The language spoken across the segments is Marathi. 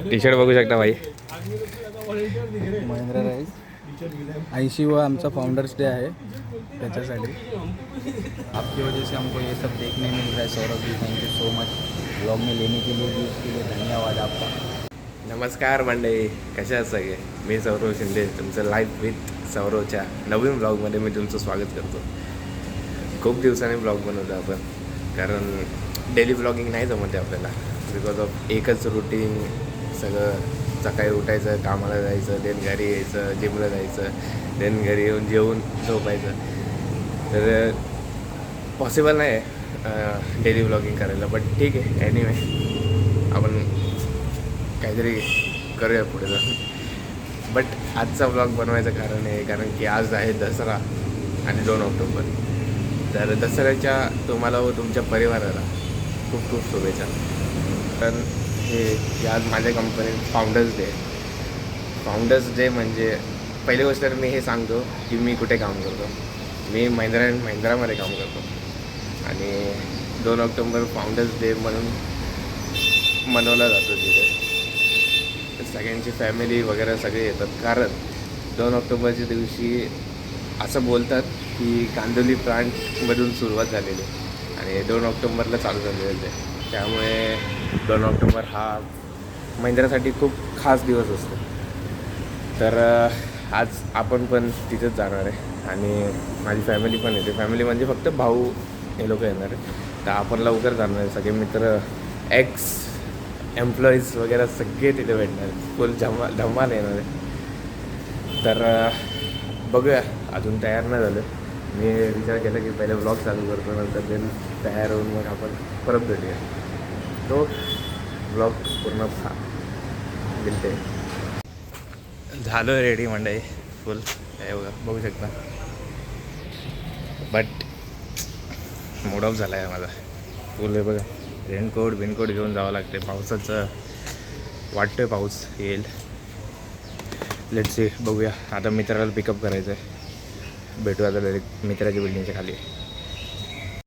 टी शर्ट बघू शकता भाई, महिंद्रा राईस 80वां आमचा फाउंडर्स डे आहे त्याच्यासाठी। आपकी वजह से हमको ये सब देखने मिल रहा है Saurabh ji, thank you so much blog में लेने के लिए भी, उसके लिए धन्यवाद आपका। नमस्कार मंडळी, कशा आहात सगळे? मी सौरव शिंदे, तुमचं लाईव्ह विथ सौरवच्या नवीन ब्लॉगमध्ये मी तुमचं स्वागत करतो। खूप दिवसांनी ब्लॉग बनवतो आपण, कारण डेली ब्लॉगिंग नाही जमते आपल्याला बिकॉज ऑफ एकच रुटीन, सगळं सकाळी उठायचं, कामाला जायचं, देन घरी यायचं, जिमला जायचं, देन घरी येऊन जेवून झोपायचं, तर पॉसिबल नाही आहे डेली ब्लॉगिंग करायला। बट ठीक आहे, एनिवे आपण काहीतरी करूया पुढे जाऊन। बट आजचा ब्लॉग बनवायचं कारण आहे कारण की आज आहे दसरा आणि 2 ऑक्टोबर। तर दसऱ्याच्या तुम्हाला व तुमच्या परिवाराला खूप खूप शुभेच्छा। कारण हे आज माझ्या कंपनीत फाउंडर्स डे म्हणजे पहिली गोष्ट तर मी हे सांगतो की मी कुठे काम करतो। मी महिंद्रामध्ये काम करतो आणि 2 ऑक्टोबर फाउंडर्स डे म्हणून मनवला जातो तिथे। सगळ्यांची फॅमिली वगैरे सगळे येतात, कारण 2 ऑक्टोबरच्या दिवशी असं बोलतात की कांदोली प्लांटमधून सुरुवात झालेली आणि 2 ऑक्टोबरला चालू झालेलं आहे। त्यामुळे 2 ऑक्टोबर हा महिंद्रासाठी खूप खास दिवस असतो। तर आज आपण पण तिथेच जाणार आहे आणि माझी फॅमिली पण येते। फॅमिली म्हणजे फक्त भाऊ हे लोक येणार आहे। तर आपण लवकर जाणार आहे, सगळे मित्र, एक्स एम्प्लॉईज वगैरे सगळे तिथे भेटणार आहेत, फुल धमाल येणार आहे। तर बघूया, अजून तयार नाही झालं। मी विचार केला की पहिले ब्लॉग चालू करतो, नंतर देन तयार होऊन मग आपण परत भेटूया। तो ब्लॉग पूर्ण दिलते झालो रेडी मंडळी, फुल हे बघू शकता। बट मूड ऑफ झाला आहे माझा फुल। हे बघा, रेनकोट घेऊन जावं लागते, पावसाचं वाटतोय पाऊस येईल। लेट्स सी, बघूया। आता मित्राला पिकअप करायचं आहे, भेटू आता डायरेक्ट मित्राच्या बिल्डिंगच्या खाली।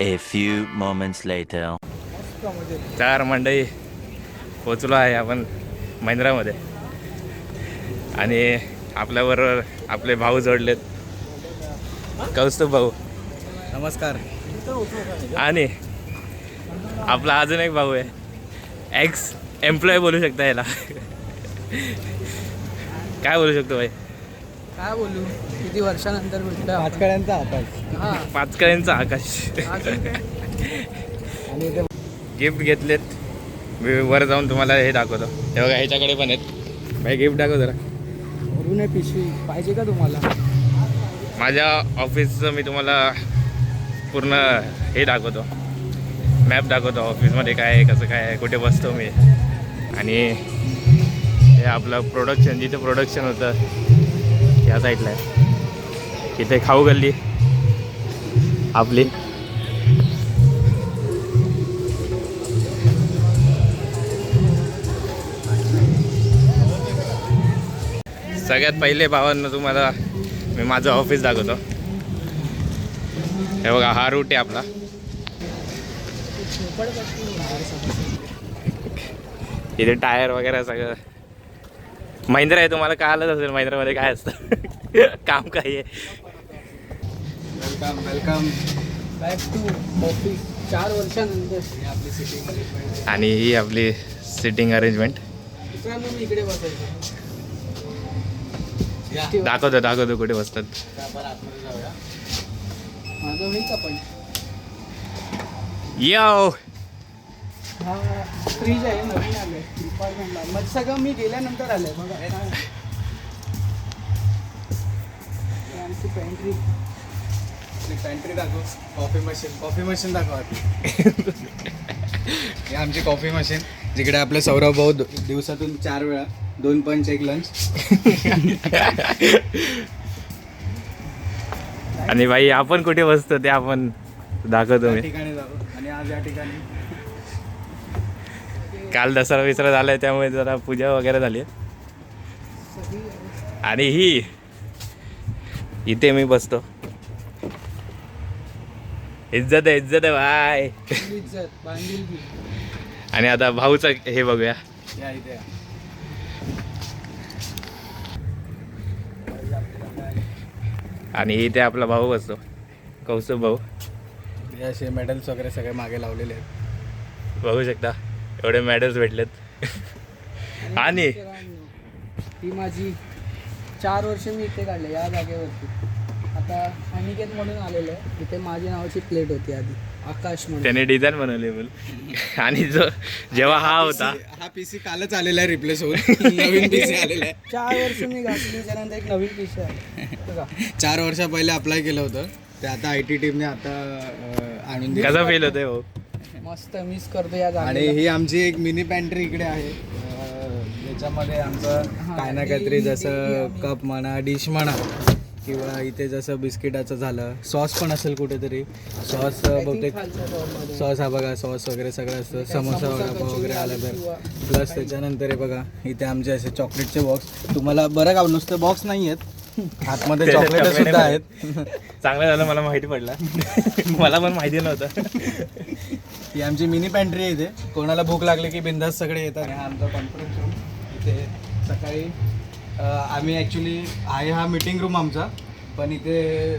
A few moments later. चार मंडळी पोचलो आहे आपण महिंद्रामध्ये आणि आपल्याबरोबर आपले भाऊ जोडलेत, कौस्तुभ भाऊ नमस्कार। आणि आपला अजून एक भाऊ आहे, एक्स एम्प्लॉय बोलू शकता याला। काय बोलू शकतो भाई? काय बोलू, किती वर्षानंतर भेटलं। पाचकड्यांचा आकाश, हां, पाचकळ्यांचा आकाश। आणि इथे गिफ्ट घेतलेत, मी वर जाऊन तुम्हाला हे दाखवतो। हे बघा, ह्याच्याकडे पण आहेत भाई, गिफ्ट दाखव जरा। भरून आहे पिशवी, पाहिजे का तुम्हाला? माझ्या ऑफिसचं मी तुम्हाला पूर्ण हे दाखवतो, मॅप दाखवतो ऑफिसमध्ये काय आहे, कसं काय आहे, कुठे बसतो मी। आणि हे आपलं प्रोडक्शन, जिथे प्रोडक्शन होतं या साईडला आहे, तिथे खाऊ गल्ली आपली। सगळ्यात पहिले भावांना तुम्हाला मी माझं ऑफिस दाखवतो। हे बघा, हा रूट आहे आपला। इथे टायर वगैरे सगळं महिंद्रा आहे, तुम्हाला कळालंच असेल महिंद्रामध्ये काय असतं, काम काय आहे। वेलकम बॅक टू ऑफिस 4 वर्षानंतर। आपली सिटी आणि ही आपली सिटिंग अरेंजमेंट मित्रांनो, मी इकडे बसायचं। दाखवतो कुठे बसतात। माझं होईल का पण? यो हा फ्रीज आहे, नवीन आलं आहे डिपार्टमेंटला, मग सगळं मी गेल्यानंतर आलं आहे बघा। आमची पॅन्ट्री दाखव, कॉफी मशीन दाखव आधी। हे आमची कॉफी मशीन, जिकडे आपले सौरभ भाऊ दिवसातून 4 वेळा 2 पंच 1 लंच। आणि भाई आपण कुठे बसतो ते आपण दाखवतो मी। ठिकाणी जातो आणि आज या ठिकाणी काल दसरा विसरा झालाय, त्यामुळे जरा पूजा वगैरे झाली। आणि ही इथे मी बसतो, इज्जत आहे भाई। इज्जत बांधील की। आणि आता भाऊचं हे बघूया, या इथे आणि इथे आपला भाऊ बसतो, कौस्तुभ भाऊ. हे असे मेडल्स वगैरे सगळे मागे लावलेले आहेत. बघू शकता एवढे मेडल्स भेटलेत. आणि ही माझी 4 वर्ष मी इथे काढले या जागेवरती. आता अनिकेत म्हणून आलेलं आहे. इथे माझ्या नावाची प्लेट होती आधी, आकाश म्हणून. त्याने डिझाईन बनवली बोल. आणि जेव्हा हा होता, हा पीसी कालच आलेला आहे रिप्लेस होऊन. नवीन पीसी आलेला आहे. 4 वर्ष मी घातली, त्यानंतर एक नवीन पीस आहे बघा. 4 वर्षा पहिले अप्लाय केलं होतं ते, आता आय टी टीमने आता आणून दिलं. कसा फील होतोय भाऊ? मस्त मिस करतो या आणि जागेला. ही आमची एक मिनी पॅन्ट्री इकडे आहे. याच्यामध्ये आमचं काय ना काहीतरी, जसं कप म्हणा, डिश म्हणा, किंवा इथे जसं बिस्किटाचं झालं, सॉस पण असेल कुठेतरी. सॉस बहुतेक सॉस, हा बघा सॉस वगैरे सगळं असतं. समोसा वडापाव वगैरे आलं तर. प्लस त्याच्यानंतर हे बघा इथे आमचे असे चॉकलेटचे बॉक्स. तुम्हाला बरं का, नुसते बॉक्स नाही आहेत, आतमध्ये चॉकलेट सुद्धा आहेत. चांगलं झालं मला माहिती पडला. मला पण माहिती नव्हतं. ही आमची मिनी पॅन्ट्री आहे इथे. कोणाला भूक लागली की बिंदास सगळे येतात. हा आमचा कॉन्फरन्स रूम. इथे सकाळी आम्ही ॲक्च्युली आहे हा मीटिंग रूम आमचा, पण इथे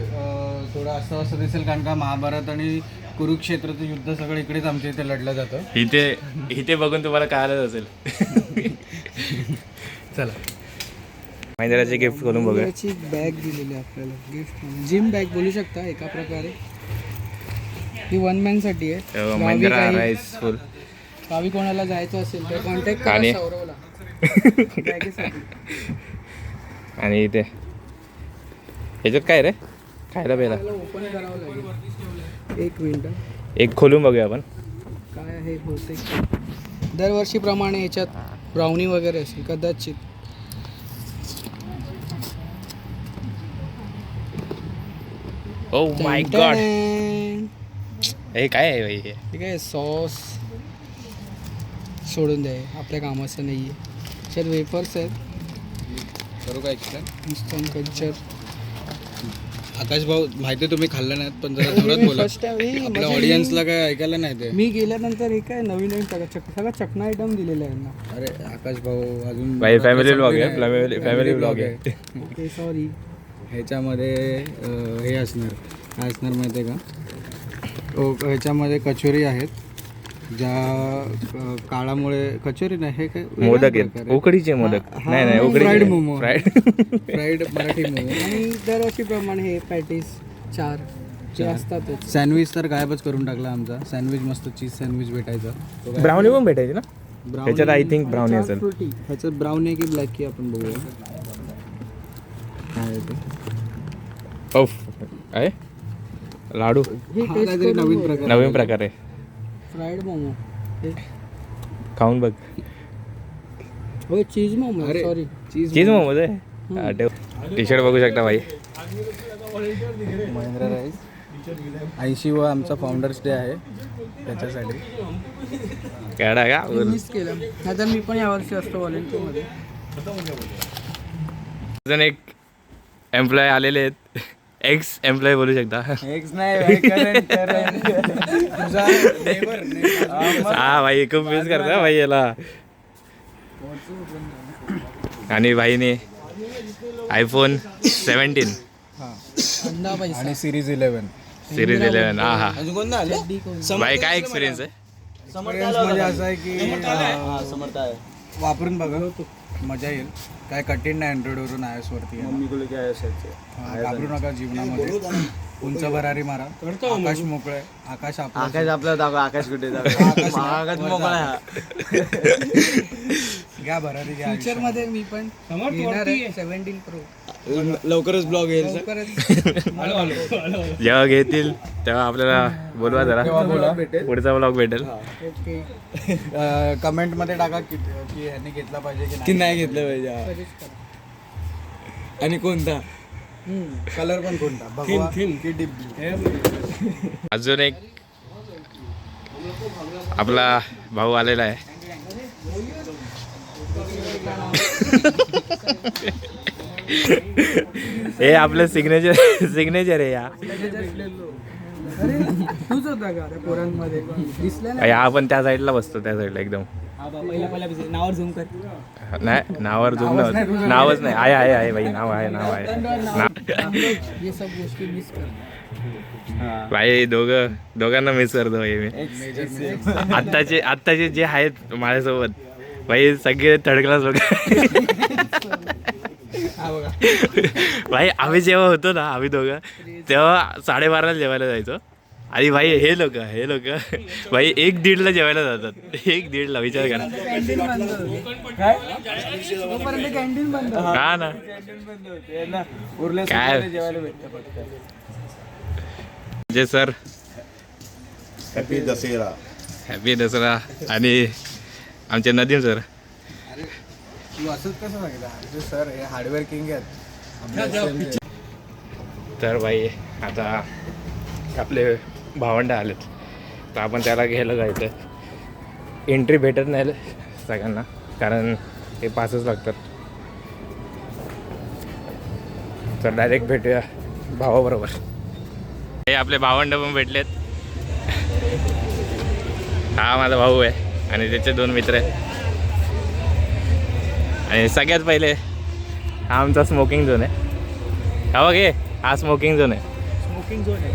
थोडं असं दिसेल कारण का महाभारत आणि कुरुक्षेत्राचं युद्ध सगळं इकडेच आमच्या इथे लढलं जातं. इथे बघून तुम्हाला कळालंच असेल. चला महिंद्राची गिफ्ट करून बघूया. महिंद्राची बॅग दिलेली आहे आपल्याला गिफ्ट, जिम बॅग बोलू शकता एका प्रकारे. ही 1 मॅनसाठी आहे. गावी महिंद्रा काही- राईस फुल. गावी कोणाला जायचं असेल तर कॉन्टॅक्ट आणि- करा सौरवला बॅगेसाठी. आणि इथे ह्याच्यात काय रे खायला प्यायला? ओपन करावं लागेल. 1 मिनिट, एक खोलून बघूया आपण. काय आहे बहुतेक दरवर्षीप्रमाणे याच्यात ब्राउनी वगैरे असेल कदाचित. Oh my God, tan. हे काय आहे भाई? हे ठीक आहे, सॉस सोडून द्या, आपल्या कामाचं नाही आहे. त्याच्यात वेफर्स आहेत, करू का एक्सप्लेन? Instant culture. आकाश भाऊ, माहिती तुम्ही खाल्लं नाहीत पण जरा जोरात बोला. फर्स्ट टाइम आपल्या ऑडियन्सला काय ऐकायला नाही ते. मी गेल्यानंतर हे काय नवीन नवीन सगळं चकना आयटम दिलेला आहे यांना. अरे आकाश भाऊ अजून भाई फॅमिली ब्लॉग आहे, फॅमिली ब्लॉग आहे. Okay sorry. ह्याच्यामध्ये हे असणार, काय असणार माहिती आहे का? ह्याच्यामध्ये कचोरी आहेत, ज्या काळामुळे कचोरी नाही, हे काय मोदक आहेत, उकडीचे मोदक. नाही उकडीचे फ्राईड मोमो. फ्राईड मराठी मोमो. आणि दरवर्षीप्रमाणे हे पॅटीस 4 जे असतातच. सँडविच तर गायबच करून टाकला आमचा. सँडविच मस्त चीज सँडविच भेटायचा. तो काय- ब्राउनी पण भेटायची ना ब्राउनी- ह्याच्यात? आय थिंक ब्राउनी असेल. फ्रुटी. ह्याच्यात ब्राउन आहे की ब्लॅक की आपण बघूया काय आहे ते. ओफ आहे लाडू, हे हा, टेस्ट काहीतरी नवीन प्रकार. नवीन प्रकार आहे. फ्राईड मोमो. हे खाऊन बघ. हो चीज मोमो. अरे, सॉरी. चीज मोमोज आहे. टी शर्ट बघू शकता भाई. महिंद्रा राईस 80वा आमचा फाउंडर्स डे आहे त्याच्यासाठी. केडा का मिस केलं. नाहीतर मी पण यावर्षी असतो व्हॉलेंटिअरमध्ये. अजून एक एम्प्लॉय आलेले आहेत. एक्स एम्प्लॉय बोलू शकता. एक्स नाही तुझा नेबर. हा भाई खूप मिस करता भाई याला. आणि भाईने iPhone 17 अंडा पैसा. आणि सिरीज 11. सिरीज 11. हा हा अजून कोण आलं? चड्डी कोण? भाई काय एक्सपिरियन्स आहे? म्हणजे असं आहे की वापरून बघा, मजा येईल. काय कठीण नाही अँड्रॉइडवरून iOS वरती आहे. घाबरू नका जीवनामध्ये. उंच भरारी मारा. आकाश मोकळे. आकाश आपलं दाखव. आकाश कुठे आकाश मोकळा. घ्या भरारी घ्या. फ्युचर मध्ये मी पण घेणार आहे 17 Pro. लवकरच ब्लॉग येईल. लवकरच. जेव्हा घेतील तेव्हा आपल्याला बोलवा जरा, पुढचा ब्लॉग भेटेल. ओके. कमेंट मध्ये टाका की ह्याने घेतला पाहिजे की नाही घेतलं पाहिजे, सजेस्ट करा. आणि कोणता कलर पण कोणता, भगवा की डीप ब्लू. अजून एक आपला भाऊ आलेला आहे. हे आपलं सिग्नेचर आहे या. अरे तूच होता का रे पोरांमध्ये? दिसलं नाही. हा पण त्या साईडला बसतो, त्या साईडला एकदम. पहिला नावावर झूम कर. नाही नावावर झूम नव्हतं, नावच नाही. आहे भाई, नाव आहे. हे सब गोष्टी मिस कर. भाई दोघांना मिस करतो भाई मी. आत्ताचे जे आहेत माझ्यासोबत भाई सगळे थर्ड क्लास लोक. भाई आम्ही जेव्हा होतो ना आम्ही दोघं तेव्हा 12:30ला जेवायला जायचो. आणि भाई हे लोक भाई 1-1:30ला जेवायला जातात. 1-1:30ला विचार करा. कॅन्टीन बंद. हा ना काय जे sir happy Dussehra. Happy Dussehra. आणि आमचे नदीम सर. तू असंच कसं सांगितलं आमचे सर हे हार्डवर्किंग आहेत. तर भाई आता आपले भावंड आलेत तर आपण त्याला घ्यायला जायचं. एंट्री भेटत नाही सगळ्यांना कारण हे पासच लागतात. तर डायरेक्ट भेटूया भावाबरोबर. हे आपले भावंड पण भेटलेत. हा माझा भाऊ आहे आणि त्याचे 2 मित्र आहेत. आणि सगळ्यात पहिले हा आमचा स्मोकिंग झोन आहे. हा बघ हा स्मोकिंग झोन आहे. स्मोकिंग झोन आहे.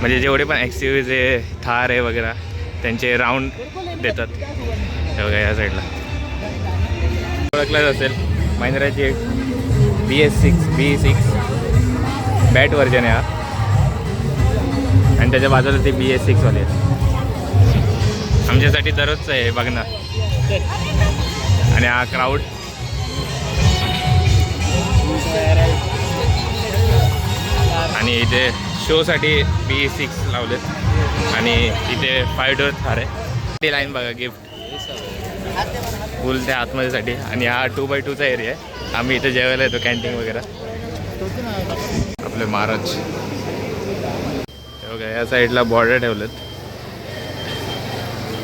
म्हणजे जेवढे पण एक्सयूव्हीज आहे थार आहे वगैरे त्यांचे राऊंड देतात. हे बघा या साईडला ओळखलाच असेल महिंद्राची BS6 बॅट व्हर्जन आहे हा. आणि त्याच्या बाजूला ते BS6 वाले आहेत. आमच्यासाठी दररोजचं आहे बघणं. आणि हा क्राऊड आणि इथे शोसाठी BS6 लावलेत. आणि इथे 5 डोअर थार आहे. ती लाईन बघा गिफ्ट फुल त्या आतमध्येसाठी. आणि हा 2x2चा एरिया आहे. आम्ही इथे जेवायला येतो कॅन्टीन वगैरे. आपले महाराज हे बघा या साईडला बॉर्डर ठेवलेत.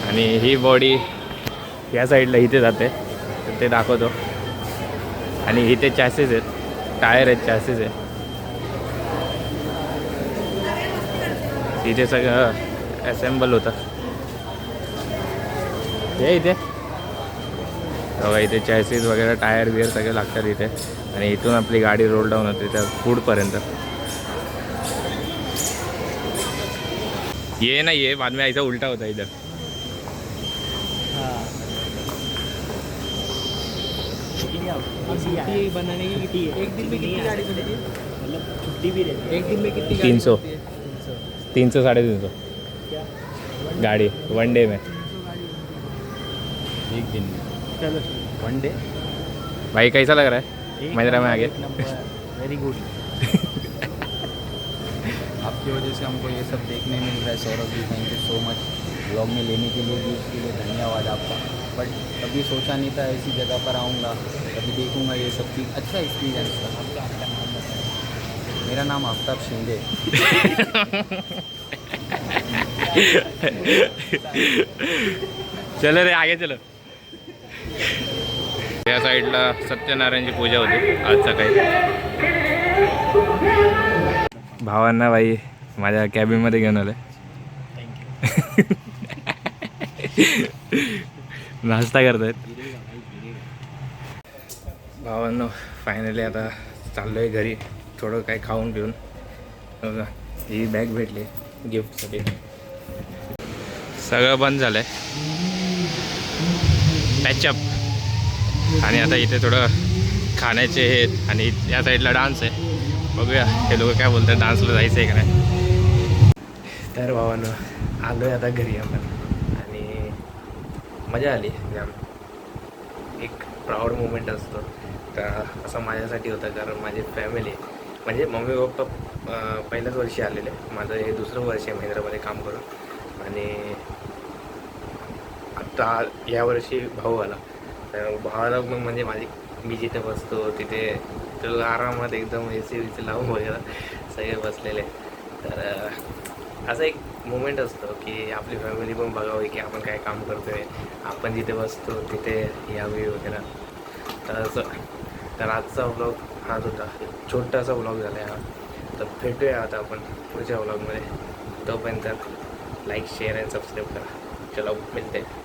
आणि ही बॉडी या साईडला इथे जाते तर ते दाखवतो. आणि इथे चॅसेस आहेत, टायर आहेत, चॅसेस आहे. इथे सगळं असेंबल होतं. हे इथे बघा इथे चॅसेस वगैरे टायर बियर सगळे लागतात इथे. आणि इथून आपली गाडी रोल डाऊन होते त्या पुढपर्यंत. ये ना ये बाद में ऐसा उल्टा होता इधर. छुट्टी बनाने की कितनी है? एक दिन में कितनी गाड़ी बनेगी? मतलब छुट्टी भी रहती है. एक दिन में कितनी 300 300-350 गाड़ी 1 डे में. एक दिन चलो 1 डे. भाई कैसा लग रहा है महिंद्रा में आगे? Very good. आपकी वजह से हमको ये सब देखने मिल रहा है Saurabh ji. Thank you so much. Blog में लेने के लिए भी उसके लिए धन्यवाद आपका. बट कभी सोचा नहीं था ऐसी जगह पर आऊँगा, कभी देखूँगा ये सब चीज़. अच्छा एक्सपीरियंस था. मेरा नाम आफ्ताब शिंदे. चलो रे आगे चलो. या साईडला सत्यनारायणची पूजा होती आज सकाळी. भावांना भाई माझ्या कॅबिनमध्ये घेऊन आलं. नाश्ता करतायत भावांनो. फायनली आता चाललो आहे घरी थोडं काय खाऊन पिऊन. बघा ही बॅग भेटली गिफ्टसाठी. सगळं बंद झालं आहे पॅचअप. आणि आता इथे थोडं खाण्याचे हे आणि या साईडला डान्स आहे. बघूया हे लोक काय बोलतात डान्सला जायचं आहे का नाही. तर भावांनो आलो आहे आता घरी आपण. आणि मजा आली. एक प्राऊड मुमेंट असतो तर असं माझ्यासाठी होतं कारण माझी फॅमिली म्हणजे मम्मी पप्पा पहिल्याच वर्षी आलेले. माझं हे 2रं वर्ष आहे महिंद्रामध्ये काम करून. आणि आत्ता यावर्षी भाऊ आला तर भावाला मग म्हणजे मी जिथे बसतो तिथे तो आरामात एकदम AC लावून वगैरे सगळे बसलेले. तर असं एक मुमेंट असतो की आपली फॅमिली पण बघावी की आपण काय काम करतो आहे, आपण जिथे बसतो तिथे यावी वगैरे. तर असं तर आजचा व्लॉग हाच होता. छोटासा व्लॉग झाला आहे हा. तर भेटूया आता आपण पुढच्या व्लॉगमध्ये. तोपर्यंत लाईक शेअर आणि सबस्क्राईब करा. चलो मिलते हैं.